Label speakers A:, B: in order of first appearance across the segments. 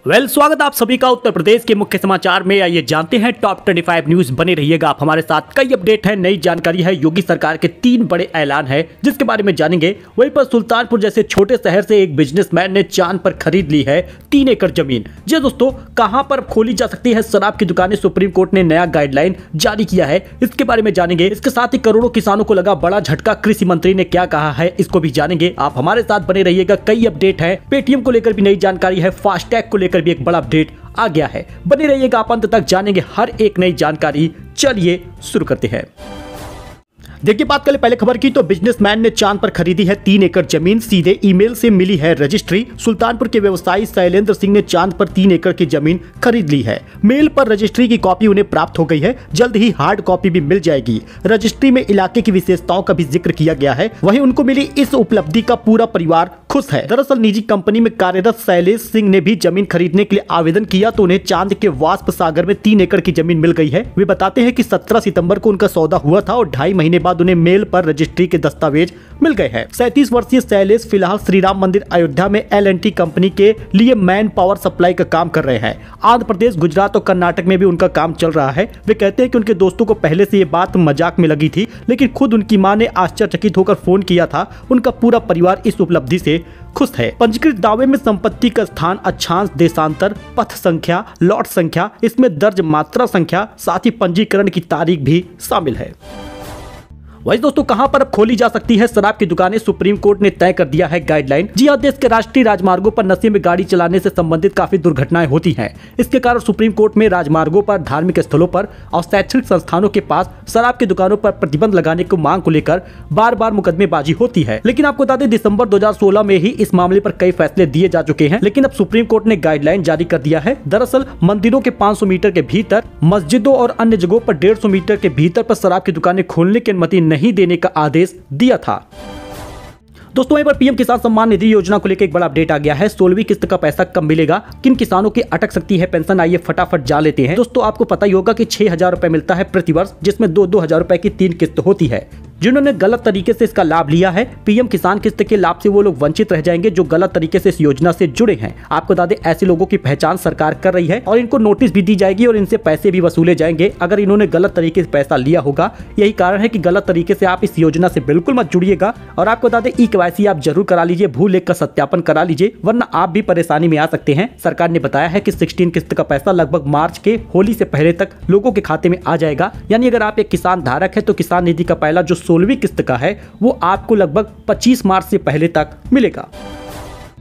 A: स्वागत आप सभी का उत्तर प्रदेश के मुख्य समाचार में। आइए जानते हैं टॉप 25 न्यूज। बने रहिएगा आप हमारे साथ। कई अपडेट है, नई जानकारी है, योगी सरकार के 3 बड़े ऐलान है जिसके बारे में जानेंगे। वहीं पर सुल्तानपुर जैसे छोटे शहर से एक बिजनेसमैन ने चांद पर खरीद ली है 3 एकड़ जमीन। जी दोस्तों, कहां पर खोली जा सकती है शराब की दुकानें, सुप्रीम कोर्ट ने नया गाइडलाइन जारी किया है, इसके बारे में जानेंगे। इसके साथ ही करोड़ों किसानों को लगा बड़ा झटका, कृषि मंत्री ने क्या कहा है इसको भी जानेंगे। आप हमारे साथ बने रहिएगा। कई अपडेट है, पेटीएम को लेकर भी नई जानकारी है, फास्टैग को लेकर भी एक बड़ा अपडेट आ गया है। बने रहिएगा, आप अंत तक जानेंगे हर एक नई जानकारी। चलिए शुरू करते हैं। देखिए, बात करें पहले खबर की तो बिजनेसमैन ने चांद पर खरीदी है 3 एकड़ जमीन। सीधे ईमेल से मिली है रजिस्ट्री। सुल्तानपुर के व्यवसायी शैलेंद्र सिंह ने चांद पर 3 एकड़ की जमीन खरीद ली है। मेल पर रजिस्ट्री की कॉपी उन्हें प्राप्त हो गई है। जल्द ही हार्ड कॉपी भी मिल जाएगी। रजिस्ट्री में इलाके की विशेषताओं का भी जिक्र किया गया है। वहीं उनको मिली इस उपलब्धि का पूरा परिवार खुश है। दरअसल निजी कंपनी में कार्यरत शैलेश सिंह ने भी जमीन खरीदने के लिए आवेदन किया तो उन्हें चांद के वाष्प सागर में 3 एकड़ की जमीन मिल गई है। वे बताते हैं कि 17 सितंबर को उनका सौदा हुआ था और 2.5 महीने बाद उन्हें मेल पर रजिस्ट्री के दस्तावेज मिल गए हैं। 37 वर्षीय शैलेश फिलहाल श्री राम मंदिर अयोध्या में L&T कंपनी के लिए मैन पावर सप्लाई का काम कर रहे हैं। आंध्र प्रदेश, गुजरात और कर्नाटक में भी उनका काम चल रहा है। वे कहते हैं कि उनके दोस्तों को पहले से ये बात मजाक में लगी थी, लेकिन खुद उनकी मां ने आश्चर्यचकित होकर फोन किया था। उनका पूरा परिवार इस उपलब्धि से खुश है। पंजीकृत दावे में संपत्ति का स्थान, अक्षांश, देशांतर, पथ संख्या, लॉट संख्या, इसमें दर्ज मात्रा संख्या, साथ ही पंजीकरण की तारीख भी शामिल है। वही दोस्तों, कहां पर अब खोली जा सकती है शराब की दुकानें, सुप्रीम कोर्ट ने तय कर दिया है गाइडलाइन। जी हां, देश के राष्ट्रीय राजमार्गों पर नशे में गाड़ी चलाने से संबंधित काफी दुर्घटनाएं होती हैं। इसके कारण सुप्रीम कोर्ट में राजमार्गों पर, धार्मिक स्थलों पर और शैक्षणिक संस्थानों के पास शराब की दुकानों पर प्रतिबंध लगाने की मांग को लेकर बार बार मुकदमेबाजी होती है। लेकिन आपको बता दें, दिसंबर 2016 में ही इस मामले पर कई फैसले दिए जा चुके हैं। लेकिन अब सुप्रीम कोर्ट ने गाइडलाइन जारी कर दिया है। दरअसल मंदिरों के 500 मीटर के भीतर, मस्जिदों और अन्य जगहों पर 150 मीटर के भीतर पर शराब की दुकानें खोलने की अनुमति नहीं देने का आदेश दिया था। दोस्तों, वहीं पर पीएम किसान सम्मान निधि योजना को लेकर एक बड़ा अपडेट आ गया है। 16वीं किस्त का पैसा कब मिलेगा, किन किसानों की अटक सकती है पेंशन, आइए फटाफट जान लेते हैं। दोस्तों, आपको पता ही होगा कि 6,000 रुपए मिलता है प्रति वर्ष, जिसमें 2-2 हजार रुपए की 3 किस्त होती है। जिन्होंने गलत तरीके से इसका लाभ लिया है, पीएम किसान किस्त के लाभ से वो लोग वंचित रह जाएंगे जो गलत तरीके से इस योजना से जुड़े हैं। आपको बता दें, ऐसे लोगों की पहचान सरकार कर रही है और इनको नोटिस भी दी जाएगी और इनसे पैसे भी वसूले जाएंगे अगर इन्होंने गलत तरीके से पैसा लिया होगा। यही कारण है कि गलत तरीके से आप इस योजना से बिल्कुल मत जुड़िएगा। और आपको बता दें, ई-KYC आप जरूर करा लीजिए, भू लेख का सत्यापन करा लीजिए, वरना आप भी परेशानी में आ सकते हैं। सरकार ने बताया है कि 16 किस्त का पैसा लगभग मार्च के होली से पहले तक लोगों के खाते में आ जाएगा। यानी अगर आप एक किसान धारक है तो किसान निधि का पहला जो 16वीं किस्त का है वो आपको लगभग 25 मार्च से पहले तक मिलेगा।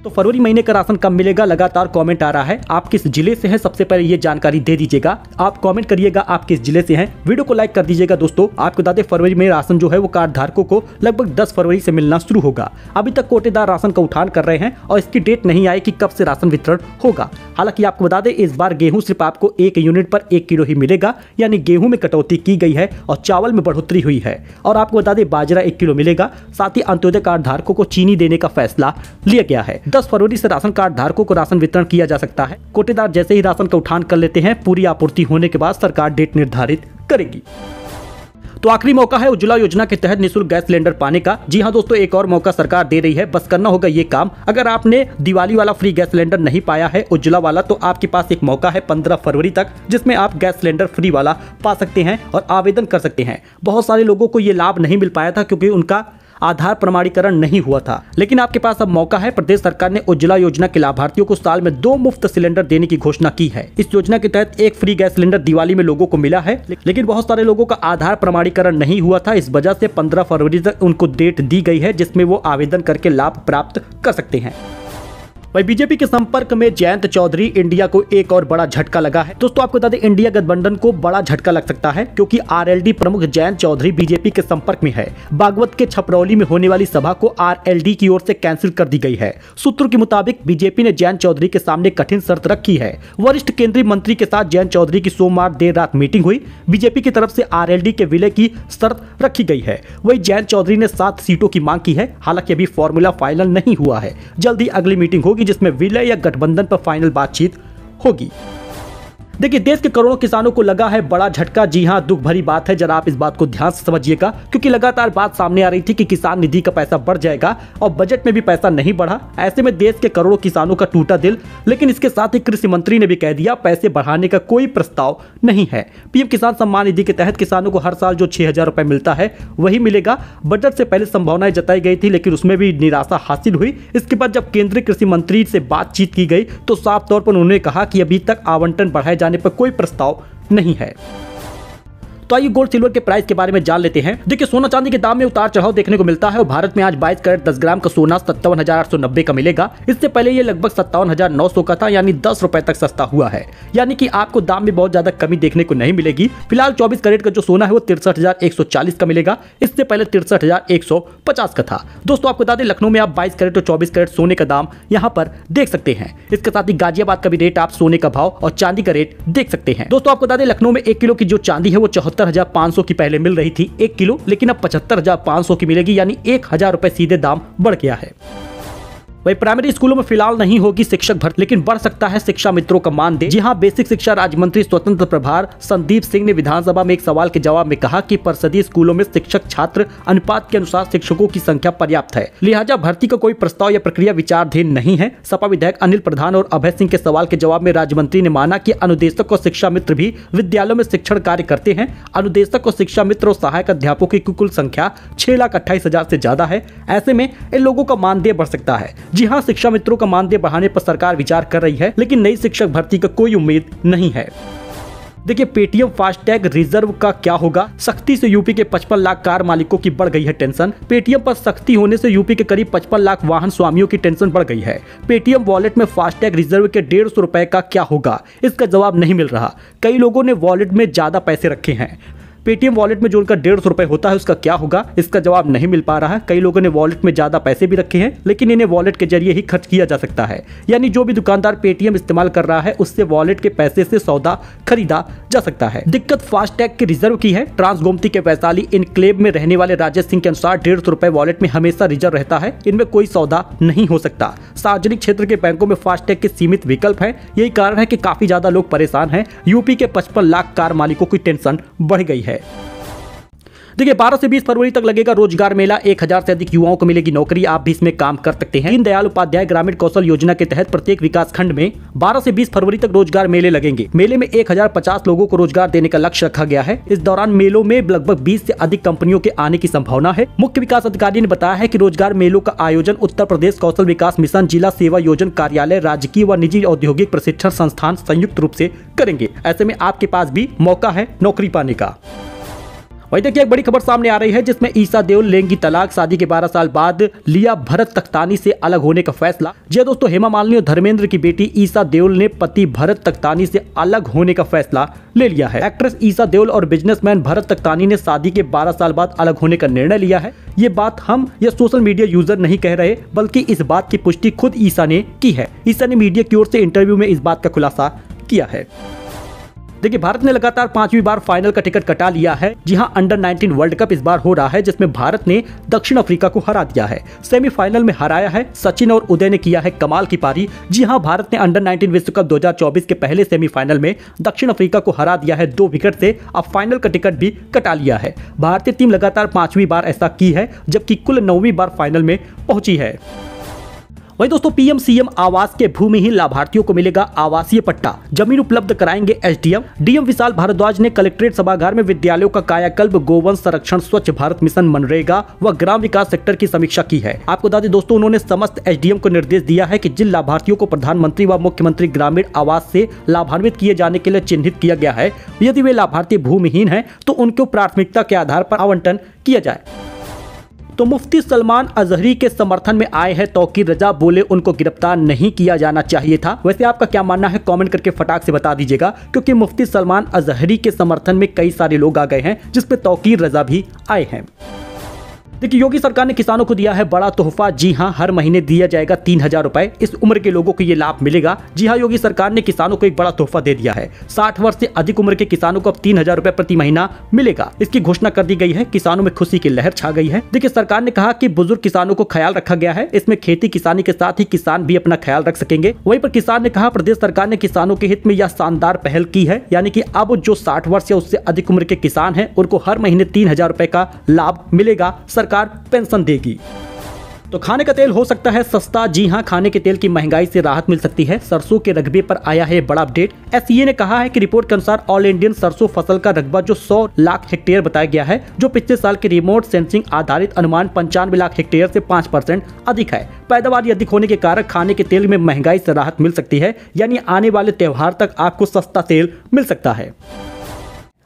A: तो फरवरी महीने का राशन कब मिलेगा, लगातार कमेंट आ रहा है। आप किस जिले से हैं, सबसे पहले ये जानकारी दे दीजिएगा। आप कमेंट करिएगा आप किस जिले से हैं, वीडियो को लाइक कर दीजिएगा। दोस्तों, आपको बता दें, फरवरी में राशन जो है वो कार्ड धारकों को लगभग 10 फरवरी से मिलना शुरू होगा। अभी तक कोटेदार राशन का उठान कर रहे हैं और इसकी डेट नहीं आई कि कब से राशन वितरण होगा। हालांकि आपको बता दें, इस बार गेहूं सिर्फ आपको 1 यूनिट पर 1 किलो ही मिलेगा, यानी गेहूं में कटौती की गई है और चावल में बढ़ोतरी हुई है। और आपको बता दें, बाजरा 1 किलो मिलेगा। साथ ही अंत्योदय कार्ड धारकों को चीनी देने का फैसला लिया गया है। 10 फरवरी से राशन कार्ड धारकों को राशन वितरण किया जा सकता है। कोटेदार जैसे ही राशन का उठान कर लेते हैं, पूरी आपूर्ति होने के बाद सरकार डेट निर्धारित करेगी। तो आखिरी मौका है उज्ज्वला योजना के तहत निःशुल्क गैस सिलेंडर पाने का। जी हां दोस्तों, एक और मौका सरकार दे रही है, बस करना होगा ये काम। अगर आपने दिवाली वाला फ्री गैस सिलेंडर नहीं पाया है, उज्ज्वला वाला, तो आपके पास एक मौका है 15 फरवरी तक, जिसमें आप गैस सिलेंडर फ्री वाला पा सकते हैं और आवेदन कर सकते हैं। बहुत सारे लोगों को ये लाभ नहीं मिल पाया था क्योंकि उनका आधार प्रमाणीकरण नहीं हुआ था, लेकिन आपके पास अब मौका है। प्रदेश सरकार ने उज्ज्वला योजना के लाभार्थियों को साल में 2 मुफ्त सिलेंडर देने की घोषणा की है। इस योजना के तहत एक फ्री गैस सिलेंडर दिवाली में लोगों को मिला है, लेकिन बहुत सारे लोगों का आधार प्रमाणीकरण नहीं हुआ था। इस वजह से 15 फरवरी तक उनको डेट दी गई है जिसमें वो आवेदन करके लाभ प्राप्त कर सकते हैं। वही बीजेपी के संपर्क में जयंत चौधरी, इंडिया को एक और बड़ा झटका लगा है। दोस्तों, आपको बता दें, इंडिया गठबंधन को बड़ा झटका लग सकता है क्योंकि आरएलडी प्रमुख जयंत चौधरी बीजेपी के संपर्क में है। बागवत के छपरौली में होने वाली सभा को आरएलडी की ओर से कैंसिल कर दी गई है। सूत्रों के मुताबिक बीजेपी ने जयंत चौधरी के सामने कठिन शर्त रखी है। वरिष्ठ केंद्रीय मंत्री के साथ जयंत चौधरी की सोमवार देर रात मीटिंग हुई। बीजेपी की तरफ से आरएलडी के विलय की शर्त रखी गई है। वही जयंत चौधरी ने 7 सीटों की मांग की है। हालांकि अभी फॉर्मूला फाइनल नहीं हुआ है। जल्द ही अगली मीटिंग होगी जिसमें विलय या गठबंधन पर फाइनल बातचीत होगी। देखिए, देश के करोड़ों किसानों को लगा है बड़ा झटका। जी हां, दुख भरी बात है, जरा आप इस बात को ध्यान से समझिएगा, क्योंकि लगातार बात सामने आ रही थी कि किसान निधि का पैसा बढ़ जाएगा और बजट में भी पैसा नहीं बढ़ा। ऐसे में देश के करोड़ों किसानों का टूटा दिल। लेकिन इसके साथ ही कृषि मंत्री ने भी कह दिया पैसे बढ़ाने का कोई प्रस्ताव नहीं है। पीएम किसान सम्मान निधि के तहत किसानों को हर साल जो 6,000 रुपए मिलता है वही मिलेगा। बजट से पहले संभावनाएं जताई गई थी, लेकिन उसमें भी निराशा हासिल हुई। इसके बाद जब केंद्रीय कृषि मंत्री से बातचीत की गई तो साफ तौर पर उन्होंने कहा कि अभी तक आवंटन बढ़ाए जाने पर कोई प्रस्ताव नहीं है। तो आइए गोल्ड सिल्वर के प्राइस के बारे में जान लेते हैं। देखिए, सोना चांदी के दाम में उतार चढ़ाव देखने को मिलता है और भारत में आज 22 कैरेट 10 ग्राम का सोना 57,890 का मिलेगा। इससे पहले ये लगभग 57,900 का था, यानी 10 रुपए तक सस्ता हुआ है। यानी कि आपको दाम में बहुत ज्यादा कमी देखने को नहीं मिलेगी। फिलहाल 24 कैरेट का जो सोना है वो 63,140 का मिलेगा। इससे पहले 63,150 का था। दोस्तों, आपको बता दें लखनऊ में आप 22 कैरेट और 24 कैरेट सोने का दाम यहाँ पर देख सकते हैं। इसके साथ ही गाजियाबाद का भी रेट आप सोने का भाव और चांदी का रेट देख सकते हैं। दोस्तों, आपको बता दें लखनऊ में 1 किलो की जो चांदी है वो 74,500 की पहले मिल रही थी 1 किलो, लेकिन अब 75,500 की मिलेगी, यानी 1,000 रुपए सीधे दाम बढ़ गया है। वही प्राइमरी स्कूलों में फिलहाल नहीं होगी शिक्षक भर्ती, लेकिन बढ़ सकता है शिक्षा मित्रों का मानदेय। जी हां, बेसिक शिक्षा राज्य मंत्री स्वतंत्र प्रभार संदीप सिंह ने विधानसभा में एक सवाल के जवाब में कहा कि परिषदीय स्कूलों में शिक्षक छात्र अनुपात के अनुसार शिक्षकों की संख्या पर्याप्त है, लिहाजा भर्ती का कोई प्रस्ताव या प्रक्रिया विचाराधीन नहीं है। सपा विधायक अनिल प्रधान और अभय सिंह के सवाल के जवाब में राज्य मंत्री ने माना कि अनुदेशक और शिक्षा मित्र भी विद्यालयों में शिक्षण कार्य करते हैं। अनुदेशक और शिक्षा मित्र और सहायक अध्यापकों की कुल संख्या 6,28,000 से ज्यादा है। ऐसे में इन लोगों का मानदेय बढ़ सकता है। जी हां, शिक्षा मित्रों का मानदेय बढ़ाने पर सरकार विचार कर रही है, लेकिन नई शिक्षक भर्ती का कोई उम्मीद नहीं है। देखिए, पेटीएम फास्टैग रिजर्व का क्या होगा? सख्ती से यूपी के 55 लाख कार मालिकों की बढ़ गई है टेंशन। पेटीएम पर सख्ती होने से यूपी के करीब 55 लाख वाहन स्वामियों की टेंशन बढ़ गई है। पेटीएम वॉलेट में फास्टैग रिजर्व के 150 रुपए का क्या होगा, इसका जवाब नहीं मिल रहा। कई लोगों ने वॉलेट में ज्यादा पैसे रखे हैं। पेटीएम वॉलेट में जो उनका 150 रुपए होता है उसका क्या होगा, इसका जवाब नहीं मिल पा रहा है। कई लोगों ने वॉलेट में ज्यादा पैसे भी रखे हैं, लेकिन इन्हें वॉलेट के जरिए ही खर्च किया जा सकता है। यानी जो भी दुकानदार पेटीएम इस्तेमाल कर रहा है उससे वॉलेट के पैसे से सौदा खरीदा जा सकता है। दिक्कत फास्टैग के रिजर्व की है। ट्रांसगोमती के वैशाली इनक्लेव में रहने वाले राजेश सिंह के अनुसार 150 रुपए वॉलेट में हमेशा रिजर्व रहता है, इनमें कोई सौदा नहीं हो सकता। सार्वजनिक क्षेत्र के बैंकों में फास्टैग के सीमित विकल्प है, यही कारण है कि काफी ज्यादा लोग परेशान हैं। यूपी के 55 लाख कार मालिकों की टेंशन बढ़ गई है। देखिए, 12 से 20 फरवरी तक लगेगा रोजगार मेला। 1,000 से अधिक युवाओं को मिलेगी नौकरी, आप भी इसमें काम कर सकते हैं। दीनदयाल उपाध्याय ग्रामीण कौशल योजना के तहत प्रत्येक विकास खंड में 12 से 20 फरवरी तक रोजगार मेले लगेंगे। मेले में 1,050 लोगों को रोजगार देने का लक्ष्य रखा गया है। इस दौरान मेलों में लगभग 20 से अधिक कंपनियों के आने की संभावना है। मुख्य विकास अधिकारी ने बताया है कि रोजगार मेलों का आयोजन उत्तर प्रदेश कौशल विकास मिशन, जिला सेवा योजना कार्यालय, राजकीय व निजी औद्योगिक प्रशिक्षण संस्थान संयुक्त रूप से करेंगे। ऐसे में आपके पास भी मौका है नौकरी पाने का। वही देखिए, एक बड़ी खबर सामने आ रही है जिसमें ईसा देओल लेंगी तलाक। शादी के 12 साल बाद लिया भरत तख्तानी से अलग होने का फैसला। जी दोस्तों, हेमा मालिनी और धर्मेंद्र की बेटी ईसा देओल ने पति भरत तख्तानी से अलग होने का फैसला ले लिया है। एक्ट्रेस ईसा देओल और बिजनेसमैन भरत तख्तानी ने शादी के 12 साल बाद अलग होने का निर्णय लिया है। ये बात हम या सोशल मीडिया यूजर नहीं कह रहे, बल्कि इस बात की पुष्टि खुद ईसा ने की है। ईसा ने मीडिया की ओर से इंटरव्यू में इस बात का खुलासा किया है। देखिए, भारत ने लगातार 5वीं बार फाइनल का टिकट कटा लिया है। जी हां, अंडर 19 वर्ल्ड कप इस बार हो रहा है, जिसमें भारत ने दक्षिण अफ्रीका को हरा दिया है। सेमीफाइनल में हराया है। सचिन और उदय ने किया है कमाल की पारी। जी हां, भारत ने अंडर 19 विश्व कप 2024 के पहले सेमीफाइनल में दक्षिण अफ्रीका को हरा दिया है 2 विकेट से। अब फाइनल का टिकट भी कटा लिया है। भारतीय टीम लगातार 5वीं बार ऐसा की है, जबकि कुल 9वीं बार फाइनल में पहुंची है। वही दोस्तों, पीएम सीएम आवास के भूमिहीन लाभार्थियों को मिलेगा आवासीय पट्टा, जमीन उपलब्ध कराएंगे एसडीएम। डीएम विशाल भारद्वाज ने कलेक्ट्रेट सभागार में विद्यालयों का कायाकल्प, गोवंश संरक्षण, स्वच्छ भारत मिशन, मनरेगा व ग्राम विकास सेक्टर की समीक्षा की है। आपको बता दें दोस्तों, उन्होंने समस्त एसडीएम को निर्देश दिया है कि जिन लाभार्थियों को प्रधानमंत्री व मुख्यमंत्री ग्रामीण आवास से लाभान्वित किए जाने के लिए चिन्हित किया गया है, यदि वे लाभार्थी भूमिहीन है तो उनको प्राथमिकता के आधार पर आवंटन किया जाए। तो मुफ्ती सलमान अजहरी के समर्थन में आए हैं तौकीर रजा, बोले उनको गिरफ्तार नहीं किया जाना चाहिए था। वैसे आपका क्या मानना है, कमेंट करके फटाक से बता दीजिएगा, क्योंकि मुफ्ती सलमान अजहरी के समर्थन में कई सारे लोग आ गए हैं, जिसपे तौकीर रजा भी आए हैं। देखिए, योगी सरकार ने किसानों को दिया है बड़ा तोहफा। जी हां, हर महीने दिया जाएगा 3,000 रुपए। इस उम्र के लोगों को ये लाभ मिलेगा। जी हां, योगी सरकार ने किसानों को एक बड़ा तोहफा दे दिया है। 60 वर्ष से अधिक उम्र के किसानों को अब 3,000 रुपए प्रति महीना मिलेगा। इसकी घोषणा कर दी गई है। किसानों में खुशी की लहर छा गई है। देखिए, सरकार ने कहा कि बुजुर्ग किसानों को ख्याल रखा गया है। इसमें खेती किसानी के साथ ही किसान भी अपना ख्याल रख सकेंगे। वहीं पर किसान ने कहा, प्रदेश सरकार ने किसानों के हित में यह शानदार पहल की है, यानी कि अब जो 60 वर्ष या उससे अधिक उम्र के किसान हैं उनको हर महीने 3,000 रुपए का लाभ मिलेगा। सरकार पेंशन देगी। तो खाने का तेल हो सकता है सस्ता। जी हां, खाने के तेल की महंगाई से राहत मिल सकती है। सरसों के रकबे पर आया है बड़ा अपडेट। एससीए ने कहा है कि रिपोर्ट के अनुसार ऑल इंडियन सरसों फसल का रकबा जो 100 लाख हेक्टेयर बताया गया है, जो पिछले साल के रिमोट सेंसिंग आधारित अनुमान 95 लाख हेक्टेयर से 5% अधिक है। पैदावार अधिक होने के कारण खाने के तेल में महंगाई से राहत मिल सकती है, यानी आने वाले त्योहार तक आपको सस्ता तेल मिल सकता है।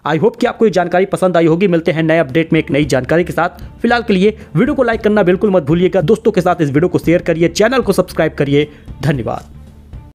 A: आई होप कि आपको ये जानकारी पसंद आई होगी। मिलते हैं नए अपडेट में एक नई जानकारी के साथ। फिलहाल के लिए वीडियो को लाइक करना बिल्कुल मत भूलिएगा। दोस्तों के साथ इस वीडियो को शेयर करिए, चैनल को सब्सक्राइब करिए। धन्यवाद।